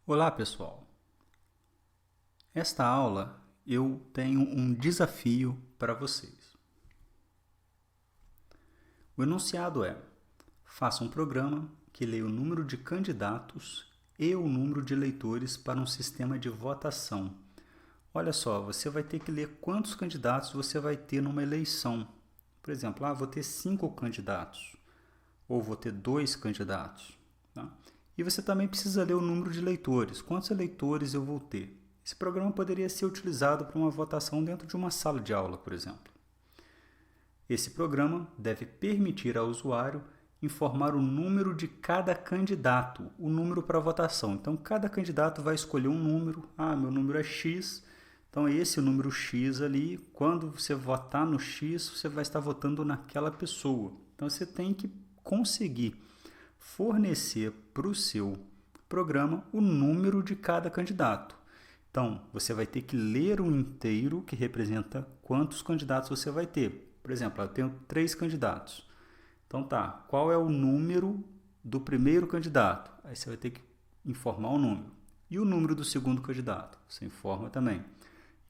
Olá, pessoal. Esta aula eu tenho um desafio para vocês. O enunciado é: faça um programa que leia o número de candidatos e o número de eleitores para um sistema de votação. Olha só, você vai ter que ler quantos candidatos você vai ter numa eleição. Por exemplo, vou ter 5 candidatos ou vou ter 2 candidatos. Tá? E você também precisa ler o número de eleitores. Quantos eleitores eu vou ter? Esse programa poderia ser utilizado para uma votação dentro de uma sala de aula, por exemplo. Esse programa deve permitir ao usuário informar o número de cada candidato, o número para votação. Então, cada candidato vai escolher um número. Meu número é X. Então, esse é o número X ali. Quando você votar no X, você vai estar votando naquela pessoa. Então, você tem que conseguir fornecer para o seu programa o número de cada candidato. Então, você vai ter que ler um inteiro que representa quantos candidatos você vai ter. Por exemplo, eu tenho 3 candidatos. Então qual é o número do primeiro candidato? Aí você vai ter que informar o número. E o número do segundo candidato? Você informa também.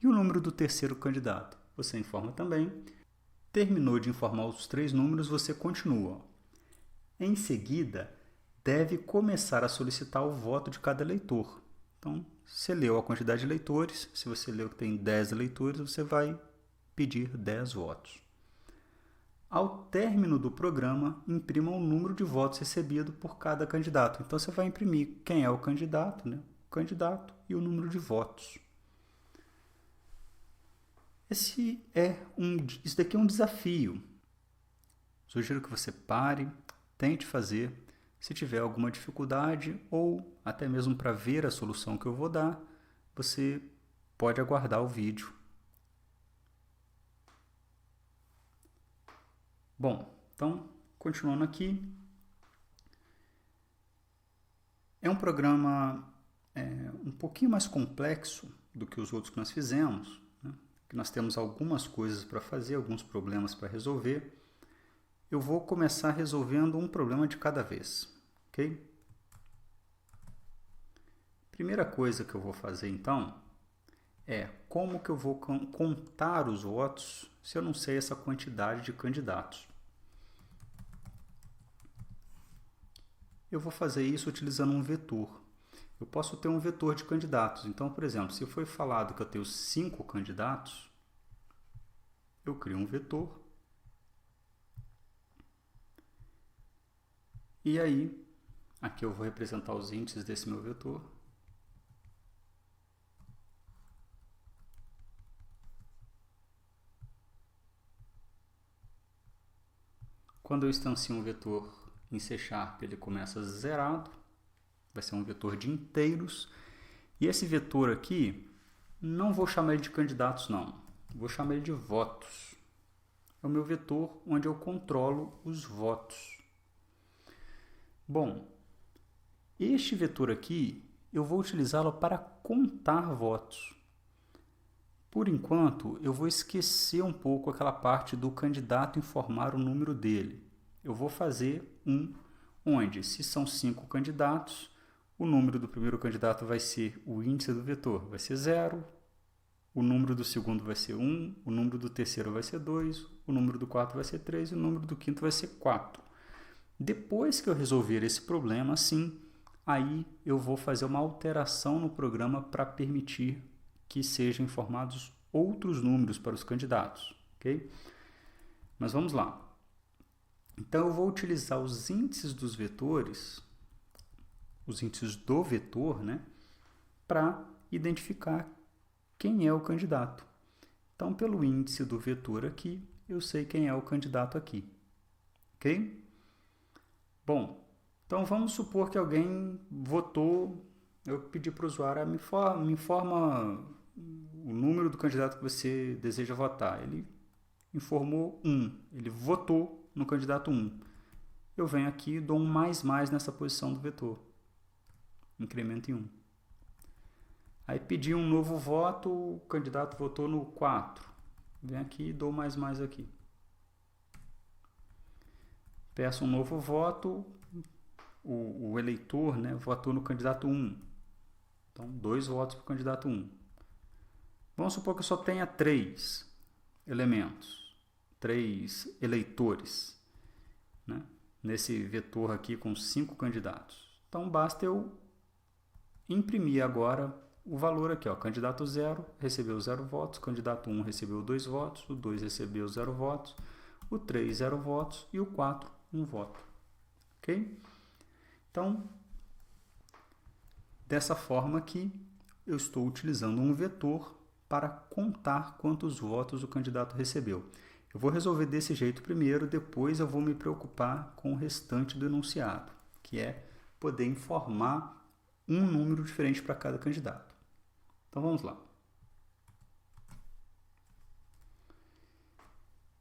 E o número do terceiro candidato? Você informa também. Terminou de informar os 3 números, você continua. Em seguida, deve começar a solicitar o voto de cada eleitor. Então, você leu a quantidade de eleitores. Se você leu que tem 10 eleitores, você vai pedir 10 votos. Ao término do programa, imprima o número de votos recebido por cada candidato. Então, você vai imprimir quem é o candidato, o candidato e o número de votos. Isso daqui é um desafio. Sugiro que você pare, tente fazer. Se tiver alguma dificuldade ou até mesmo para ver a solução que eu vou dar, você pode aguardar o vídeo. Bom, então, continuando aqui. É um programa um pouquinho mais complexo do que os outros que nós fizemos, que nós temos algumas coisas para fazer, alguns problemas para resolver. Eu vou começar resolvendo um problema de cada vez, ok? Primeira coisa que eu vou fazer então é como que eu vou contar os votos se eu não sei essa quantidade de candidatos. Eu vou fazer isso utilizando um vetor. Eu posso ter um vetor de candidatos. Então, por exemplo, se foi falado que eu tenho 5 candidatos, eu crio um vetor. E aí, aqui eu vou representar os índices desse meu vetor. Quando eu instancio um vetor em C#, ele começa zerado. Vai ser um vetor de inteiros. E esse vetor aqui, não vou chamar ele de candidatos, não. Vou chamar ele de votos. É o meu vetor onde eu controlo os votos. Bom, este vetor aqui, eu vou utilizá-lo para contar votos. Por enquanto, eu vou esquecer um pouco aquela parte do candidato informar o número dele. Eu vou fazer onde, se são 5 candidatos, o número do primeiro candidato vai ser o índice do vetor, vai ser 0, o número do segundo vai ser 1, o número do terceiro vai ser 2, o número do quarto vai ser 3 e o número do quinto vai ser 4. Depois que eu resolver esse problema, sim, aí eu vou fazer uma alteração no programa para permitir que sejam informados outros números para os candidatos, ok? Mas vamos lá. Então, eu vou utilizar os índices dos vetores, os índices do vetor, para identificar quem é o candidato. Então, pelo índice do vetor aqui, eu sei quem é o candidato aqui, ok? Bom, então vamos supor que alguém votou, eu pedi para o usuário, me informa o número do candidato que você deseja votar. Ele informou 1, ele votou no candidato 1. Eu venho aqui e dou um mais nessa posição do vetor. Incremento em 1. Aí pedi um novo voto, o candidato votou no 4. Venho aqui e dou mais aqui. Peço um novo voto, o eleitor votou no candidato 1. Então, 2 votos para o candidato 1. Vamos supor que eu só tenha 3 elementos, 3 eleitores, né? Nesse vetor aqui com 5 candidatos. Então, basta eu imprimir agora o valor aqui, ó. Candidato 0 recebeu 0 votos, candidato 1 recebeu 2 votos, o 2 recebeu 0 votos, o 3 0 votos e o 4 1 voto. Ok? Então, dessa forma aqui, eu estou utilizando um vetor para contar quantos votos o candidato recebeu. Eu vou resolver desse jeito primeiro, depois eu vou me preocupar com o restante do enunciado, que é poder informar um número diferente para cada candidato. Então vamos lá.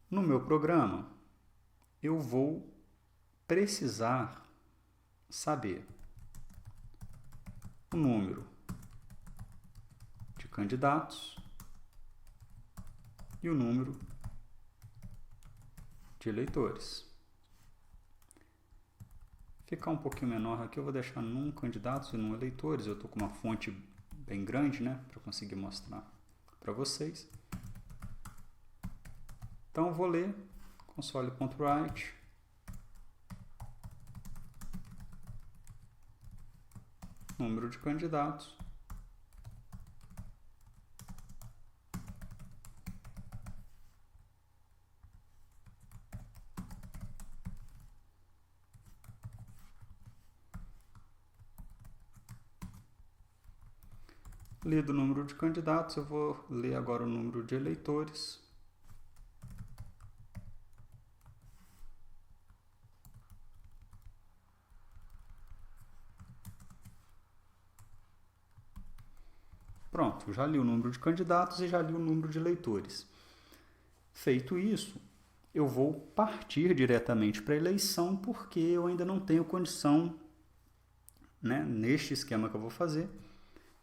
No meu programa, eu vou precisar saber o número de candidatos e o número de eleitores. Ficar um pouquinho menor aqui, eu vou deixar num candidatos e num eleitores. Eu estou com uma fonte bem grande, né, para conseguir mostrar para vocês. Então, eu vou ler console.write número de candidatos lido o número de candidatos, eu vou ler agora o número de eleitores. Pronto, já li o número de candidatos e já li o número de eleitores. Feito isso, eu vou partir diretamente para a eleição, porque eu ainda não tenho condição, né, neste esquema que eu vou fazer.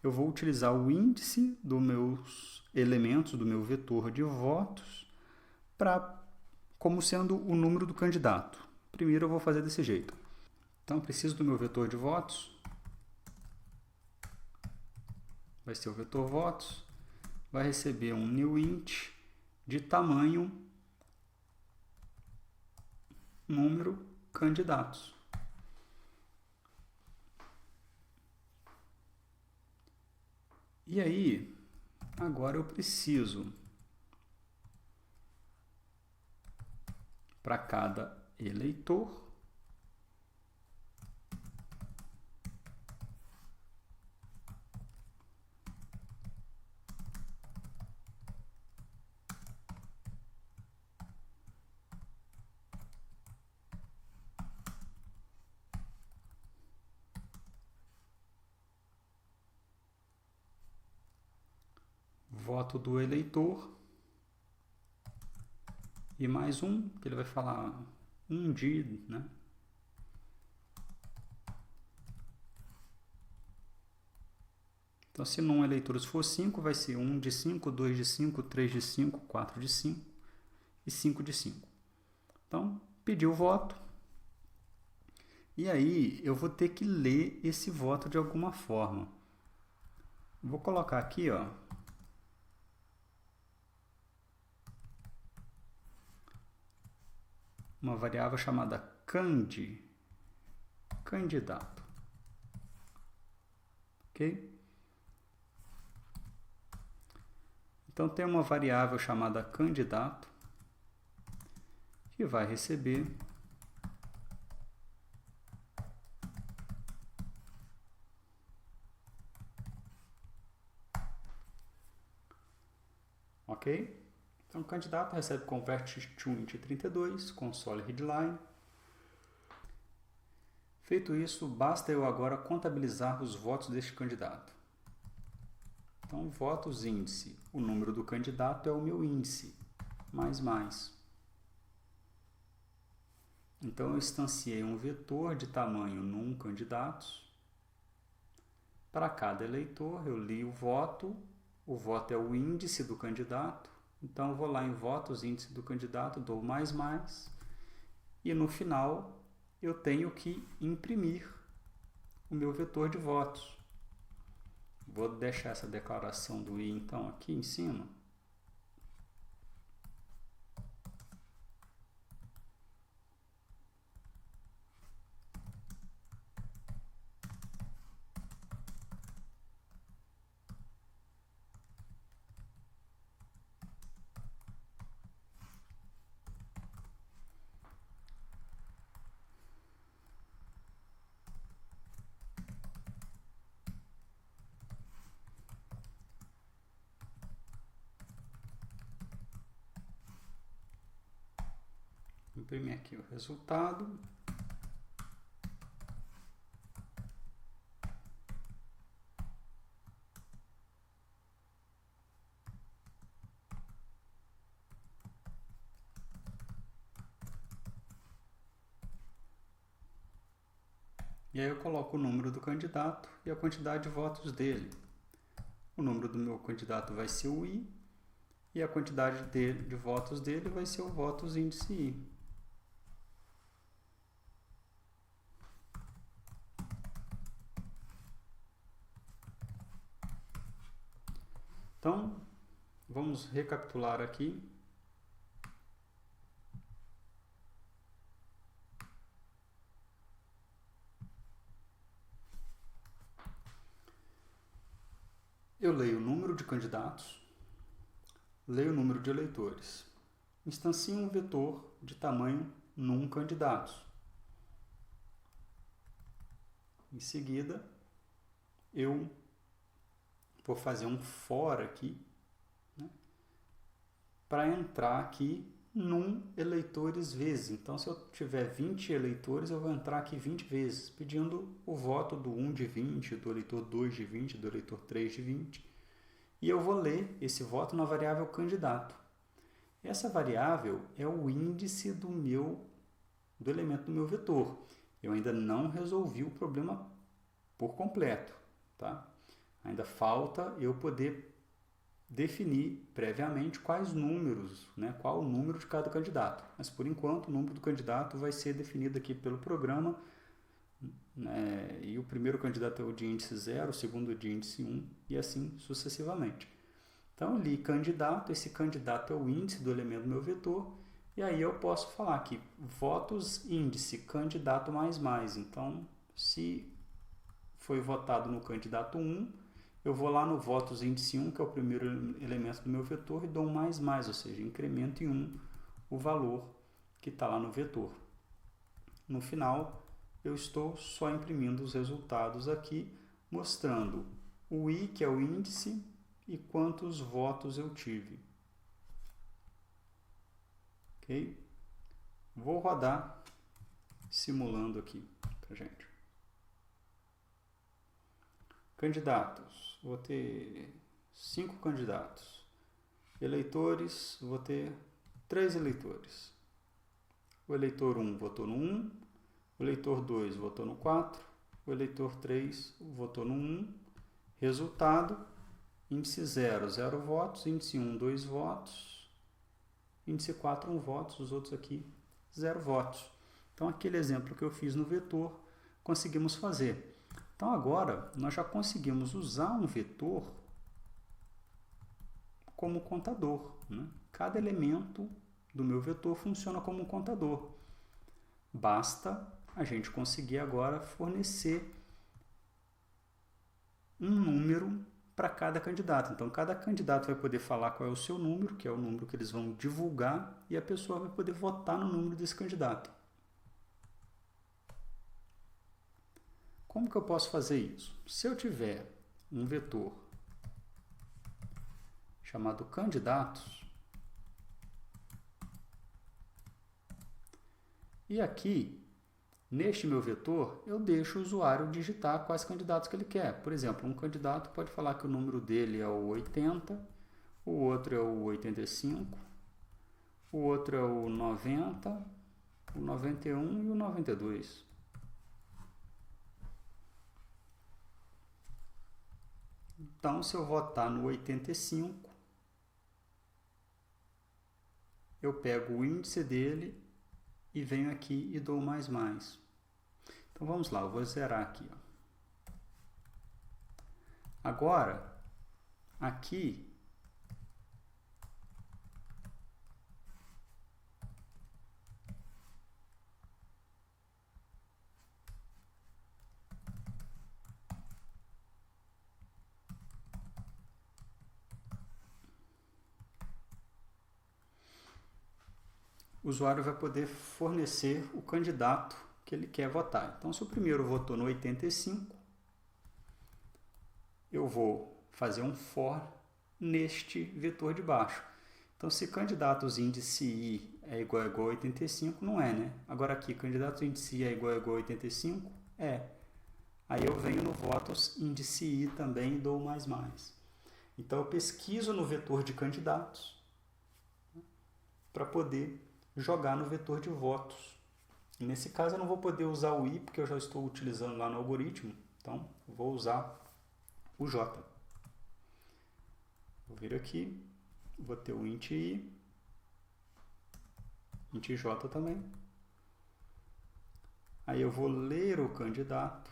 Eu vou utilizar o índice dos meus elementos, do meu vetor de votos, como sendo o número do candidato. Primeiro eu vou fazer desse jeito. Então, eu preciso do meu vetor de votos. Vai ser o vetor votos. Vai receber um newInt de tamanho número candidatos. E aí, agora eu preciso, para cada eleitor, voto do eleitor e mais um, que ele vai falar um de, né? Então, se num eleitores for 5, vai ser 1 de 5, 2 de 5, 3 de 5, 4 de 5 e 5 de 5. Então, pedi o voto. E aí, eu vou ter que ler esse voto de alguma forma. Vou colocar aqui, ó, uma variável chamada candidato. Ok? Então, tem uma variável chamada candidato que vai receber ok? Então, o candidato recebe convert_to_int32, console readline. Feito isso, basta eu agora contabilizar os votos deste candidato. Então, votos índice, o número do candidato é o meu índice, mais. Então, eu instanciei um vetor de tamanho num candidatos. Para cada eleitor, eu li o voto é o índice do candidato. Então, eu vou lá em votos, índice do candidato, dou mais, e no final eu tenho que imprimir o meu vetor de votos. Vou deixar essa declaração do i, então, aqui em cima. Imprimir aqui o resultado. E aí eu coloco o número do candidato e a quantidade de votos dele. O número do meu candidato vai ser o i e a quantidade de votos dele vai ser o votos índice i. Então, vamos recapitular aqui. Eu leio o número de candidatos, leio o número de eleitores. Instancio um vetor de tamanho num candidatos. Em seguida, eu vou fazer um for aqui, né, para entrar aqui num eleitores vezes. Então, se eu tiver 20 eleitores, eu vou entrar aqui 20 vezes, pedindo o voto do 1 de 20, do eleitor 2 de 20, do eleitor 3 de 20. E eu vou ler esse voto na variável candidato. Essa variável é o índice do elemento do meu vetor. Eu ainda não resolvi o problema por completo, tá? Ainda falta eu poder definir previamente quais números, né, qual o número de cada candidato. Mas, por enquanto, o número do candidato vai ser definido aqui pelo programa, né, e o primeiro candidato é o de índice 0, o segundo de índice 1 e assim sucessivamente. Então, eu li candidato, esse candidato é o índice do elemento do meu vetor, e aí eu posso falar que votos índice candidato mais. Então, se foi votado no candidato 1, eu vou lá no votos índice 1, que é o primeiro elemento do meu vetor, e dou um mais, ou seja, incremento em 1 o valor que está lá no vetor. No final, eu estou só imprimindo os resultados aqui, mostrando o i, que é o índice, e quantos votos eu tive. Ok? Vou rodar simulando aqui para gente. Candidatos, vou ter 5 candidatos. Eleitores, vou ter 3 eleitores. O eleitor 1 votou no 1, o eleitor 2 votou no 4, o eleitor 3 votou no 1. Resultado, índice 0, 0 votos, índice 1, 2 votos, índice 4, 1 votos, os outros aqui, 0 votos. Então, aquele exemplo que eu fiz no vetor, conseguimos fazer. Então, agora, nós já conseguimos usar um vetor como contador, né? Cada elemento do meu vetor funciona como um contador. Basta a gente conseguir agora fornecer um número para cada candidato. Então, cada candidato vai poder falar qual é o seu número, que é o número que eles vão divulgar, e a pessoa vai poder votar no número desse candidato. Como que eu posso fazer isso? Se eu tiver um vetor chamado candidatos, e aqui, neste meu vetor, eu deixo o usuário digitar quais candidatos que ele quer. Por exemplo, um candidato pode falar que o número dele é o 80, o outro é o 85, o outro é o 90, o 91 e o 92. Então, se eu votar no 85, eu pego o índice dele e venho aqui e dou mais. Então, vamos lá, eu vou zerar aqui. Ó. Agora, aqui, o usuário vai poder fornecer o candidato que ele quer votar. Então, se o primeiro votou no 85, eu vou fazer um for neste vetor de baixo. Então, se candidatos índice I é igual a 85, não é, né? Agora aqui, candidatos índice I é igual a 85, é. Aí eu venho no votos índice I também e dou mais. Então, eu pesquiso no vetor de candidatos para poder jogar no vetor de votos. E nesse caso, eu não vou poder usar o I, porque eu já estou utilizando lá no algoritmo. Então, vou usar o J. Vou vir aqui, vou ter o int I, int J também. Aí eu vou ler o candidato,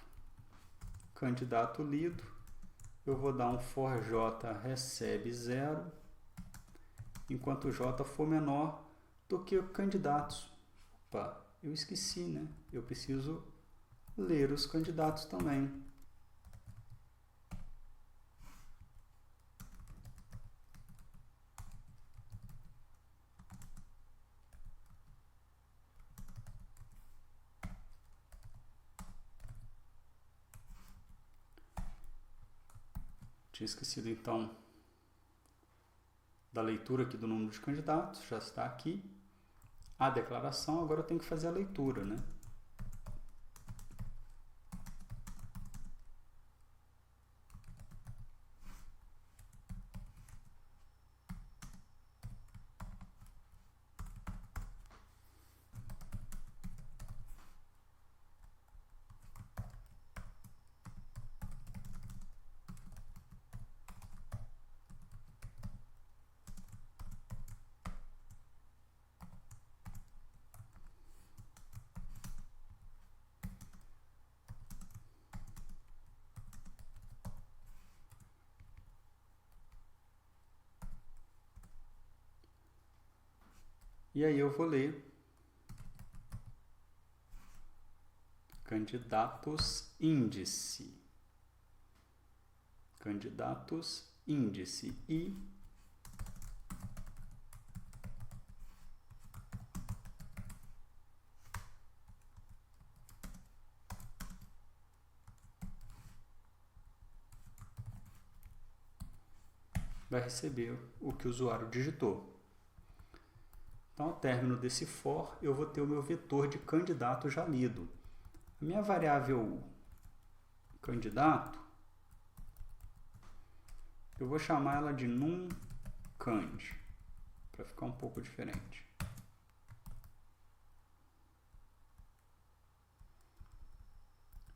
candidato lido. Eu vou dar um for J recebe 0, enquanto J for menor do que o candidatos. Opa, eu esqueci, né? Eu preciso ler os candidatos também. Tinha esquecido, então, da leitura aqui do número de candidatos, já está aqui. A declaração, agora eu tenho que fazer a leitura, né? E aí eu vou ler candidatos índice. Candidatos índice I vai receber o que o usuário digitou. Então, ao término desse for, eu vou ter o meu vetor de candidato já lido. A minha variável candidato, eu vou chamar ela de numCand, para ficar um pouco diferente.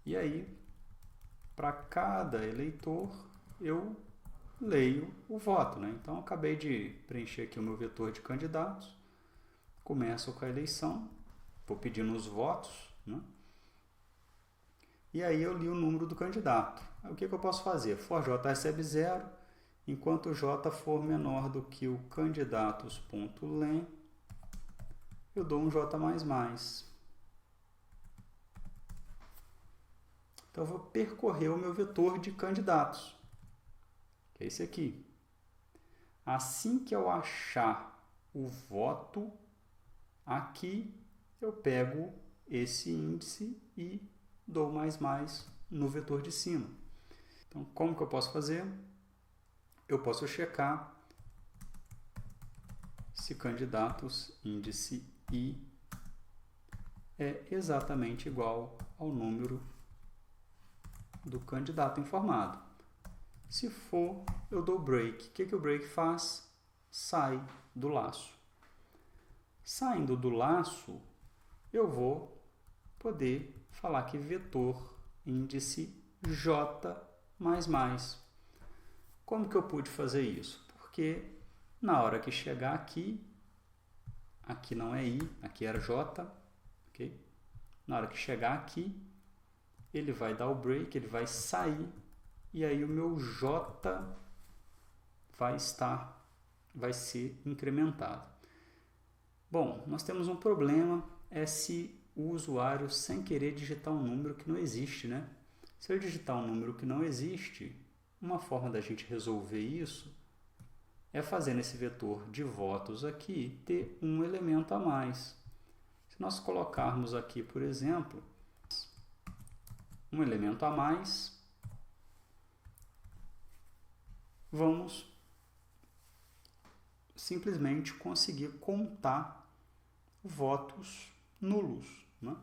E aí, para cada eleitor, eu leio o voto, né? Então, eu acabei de preencher aqui o meu vetor de candidatos. Começo com a eleição, vou pedindo os votos, né? E aí eu li o número do candidato. Aí, o que eu posso fazer? For J recebe 0, enquanto J for menor do que o candidatos.len, eu dou um J++. Então, eu vou percorrer o meu vetor de candidatos, que é esse aqui. Assim que eu achar o voto, aqui eu pego esse índice e dou mais no vetor de cima. Então, como que eu posso fazer? Eu posso checar se candidatos índice I é exatamente igual ao número do candidato informado. Se for, eu dou break. O que o break faz? Sai do laço. Saindo do laço, eu vou poder falar que vetor índice J++. Como que eu pude fazer isso? Porque na hora que chegar aqui, aqui não é I, aqui era J, ok? Na hora que chegar aqui, ele vai dar o break, ele vai sair e aí o meu J vai ser incrementado. Bom, nós temos um problema, é se o usuário sem querer digitar um número que não existe, né? Se eu digitar um número que não existe, uma forma da gente resolver isso é fazer nesse vetor de votos aqui ter um elemento a mais. Se nós colocarmos aqui, por exemplo, um elemento a mais, vamos simplesmente conseguir contar votos nulos, né?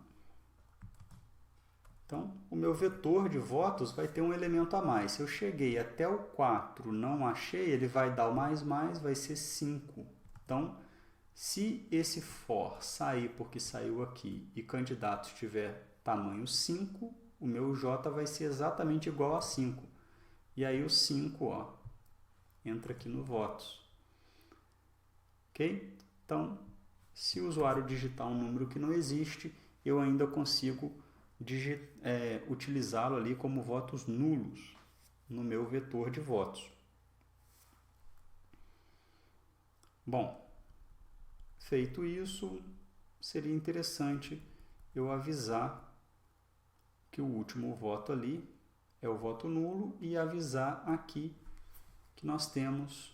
Então, o meu vetor de votos vai ter um elemento a mais. Se eu cheguei até o 4, não achei, ele vai dar o mais, vai ser 5. Então, se esse for sair porque saiu aqui e candidato tiver tamanho 5, o meu J vai ser exatamente igual a 5. E aí o 5, entra aqui no votos. Ok? Então, se o usuário digitar um número que não existe, eu ainda consigo utilizá-lo ali como votos nulos no meu vetor de votos. Bom, feito isso, seria interessante eu avisar que o último voto ali é o voto nulo e avisar aqui que nós temos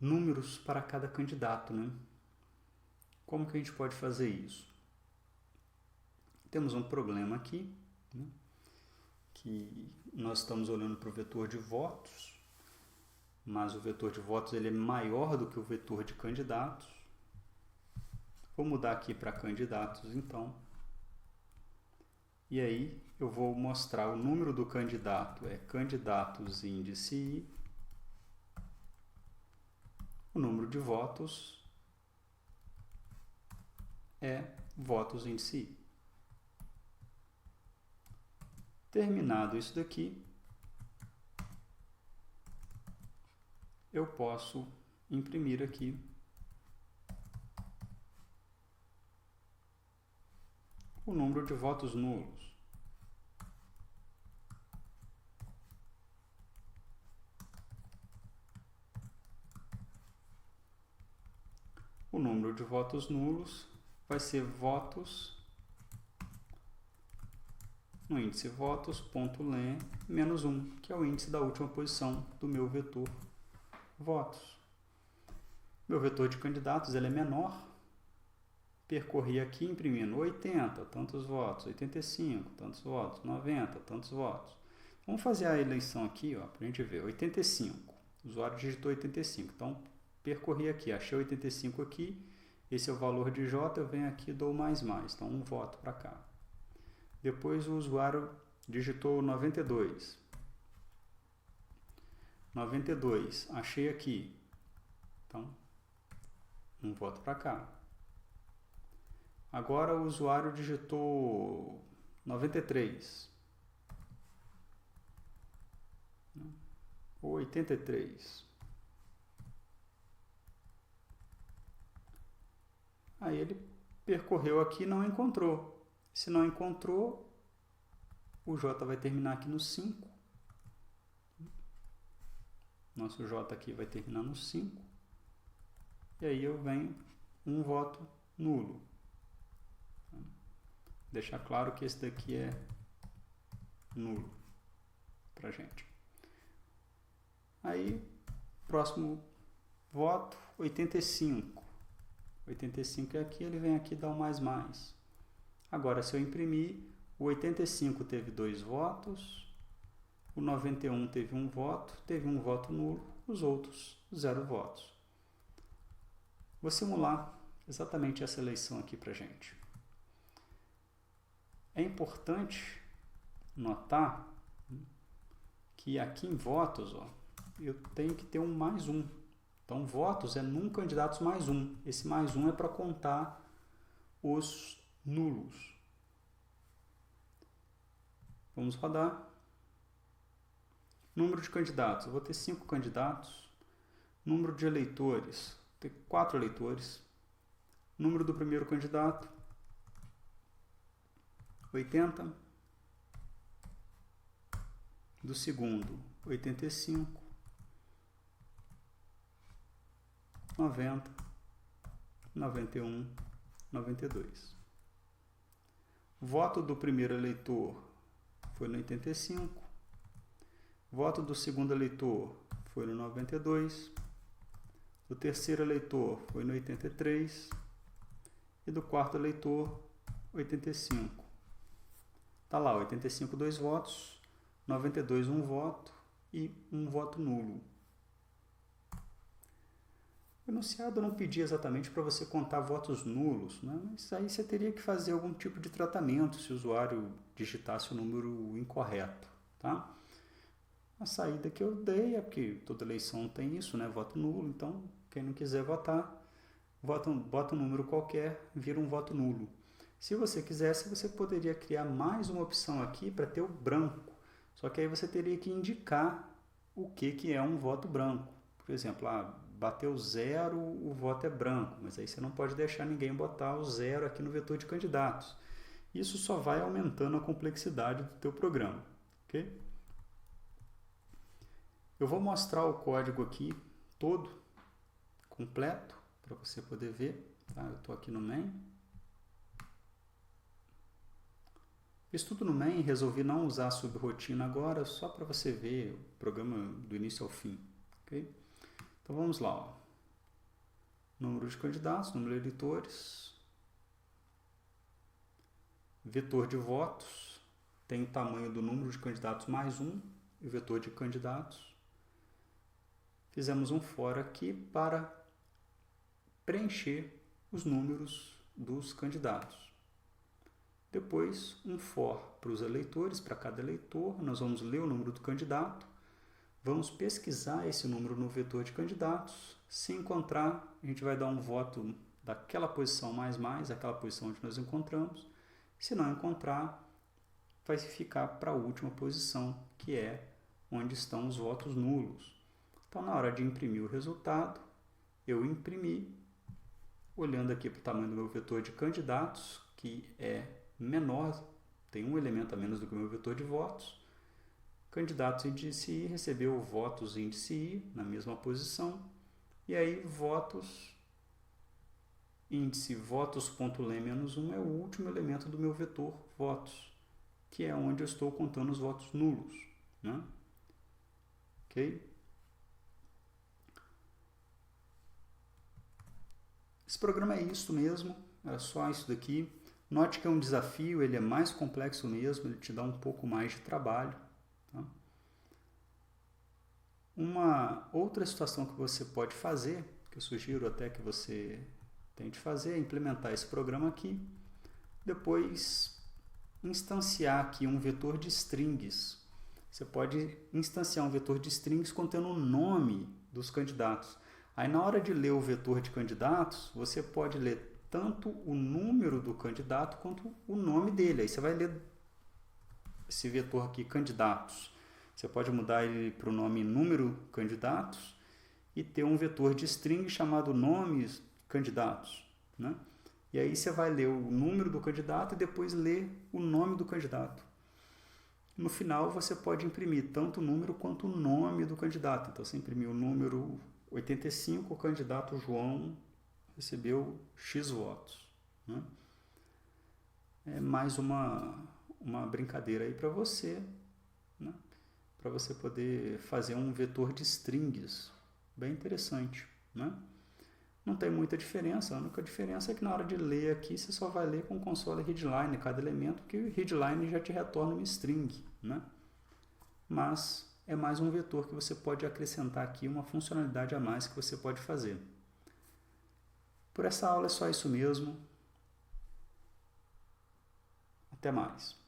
números para cada candidato, né? Como que a gente pode fazer isso? Temos um problema aqui, né? Que nós estamos olhando para o vetor de votos, mas o vetor de votos ele é maior do que o vetor de candidatos. Vou mudar aqui para candidatos, então. E aí eu vou mostrar o número do candidato, é candidatos índice I. O número de votos é votos índice I. Terminado isso daqui, eu posso imprimir aqui o número de votos nulos. O número de votos nulos vai ser votos no índice votos.len menos 1, que é o índice da última posição do meu vetor votos. Meu vetor de candidatos ele é menor. Percorri aqui imprimindo 80, tantos votos, 85, tantos votos, 90, tantos votos. Vamos fazer a eleição aqui, para a gente ver. 85. O usuário digitou 85. Então, percorri aqui, achei 85 aqui. Esse é o valor de J, eu venho aqui e dou mais. Então, um voto para cá. Depois o usuário digitou 92. 92, achei aqui. Então, um voto para cá. Agora o usuário digitou 93. Ou 83. Aí ele percorreu aqui e não encontrou. Se não encontrou, o J vai terminar aqui no 5. Nosso J aqui vai terminar no 5. E aí eu venho um voto nulo. Deixar claro que esse daqui é nulo pra gente. Aí, próximo voto, 85. 85 é aqui, ele vem aqui e dá um mais. Agora, se eu imprimir, o 85 teve 2 votos, o 91 teve um voto nulo, os outros 0 votos. Vou simular exatamente essa eleição aqui pra gente. É importante notar que aqui em votos, eu tenho que ter um mais 1. Então, votos é num candidatos mais 1. Esse mais 1 é para contar os nulos. Vamos rodar. Número de candidatos. Eu vou ter 5 candidatos. Número de eleitores. Vou ter 4 eleitores. Número do primeiro candidato. 80. do segundo 85, 90, 91, 92. Voto do primeiro eleitor foi no 85. Voto do segundo eleitor foi no 92. Do terceiro eleitor foi no 83. E do quarto eleitor, 85. Está lá, 85, 2 votos, 92, 1 voto e 1 voto nulo. O enunciado não pedia exatamente para você contar votos nulos, né? Mas aí você teria que fazer algum tipo de tratamento se o usuário digitasse o número incorreto, tá? A saída que eu dei é porque toda eleição tem isso, né? Voto nulo, então quem não quiser votar, bota um número qualquer, vira um voto nulo. Se você quisesse, você poderia criar mais uma opção aqui para ter o branco, só que aí você teria que indicar o que é um voto branco. Por exemplo, bateu 0, o voto é branco, mas aí você não pode deixar ninguém botar o 0 aqui no vetor de candidatos. Isso só vai aumentando a complexidade do teu programa, ok? Eu vou mostrar o código aqui todo, completo, para você poder ver. Tá? Eu estou aqui no main. Fiz tudo no main, resolvi não usar a subrotina agora, só para você ver o programa do início ao fim, ok? Então vamos lá, ó. Número de candidatos, número de eleitores, vetor de votos, tem o tamanho do número de candidatos mais 1, e o vetor de candidatos. Fizemos um for aqui para preencher os números dos candidatos. Depois, um for para os eleitores, para cada eleitor, nós vamos ler o número do candidato, vamos pesquisar esse número no vetor de candidatos. Se encontrar, a gente vai dar um voto daquela posição mais, aquela posição onde nós encontramos. Se não encontrar, vai ficar para a última posição, que é onde estão os votos nulos. Então, na hora de imprimir o resultado, eu imprimi, olhando aqui para o tamanho do meu vetor de candidatos, que é menor, tem um elemento a menos do que o meu vetor de votos. Candidatos índice I recebeu votos índice I na mesma posição. E aí, votos índice votos.len-1 é o último elemento do meu vetor votos, que é onde eu estou contando os votos nulos, né? Ok? Esse programa é isso mesmo, é só isso daqui. Note que é um desafio, ele é mais complexo mesmo, ele te dá um pouco mais de trabalho. Tá? Uma outra situação que você pode fazer, que eu sugiro até que você tente fazer, é implementar esse programa aqui, depois instanciar aqui um vetor de strings. Você pode instanciar um vetor de strings contendo o nome dos candidatos. Aí na hora de ler o vetor de candidatos, você pode ler tanto o número do candidato quanto o nome dele. Aí você vai ler esse vetor aqui, candidatos. Você pode mudar ele para o nome número candidatos e ter um vetor de string chamado nomes candidatos, né? E aí você vai ler o número do candidato e depois ler o nome do candidato. No final você pode imprimir tanto o número quanto o nome do candidato. Então você imprimiu o número 85, o candidato João recebeu X votos, né? É mais uma brincadeira aí para você, né? Para você poder fazer um vetor de strings, bem interessante, né? Não tem muita diferença, a única diferença é que na hora de ler aqui, você só vai ler com console readline cada elemento, que o readline já te retorna uma string, né? Mas é mais um vetor que você pode acrescentar aqui, uma funcionalidade a mais que você pode fazer. Por essa aula é só isso mesmo. Até mais.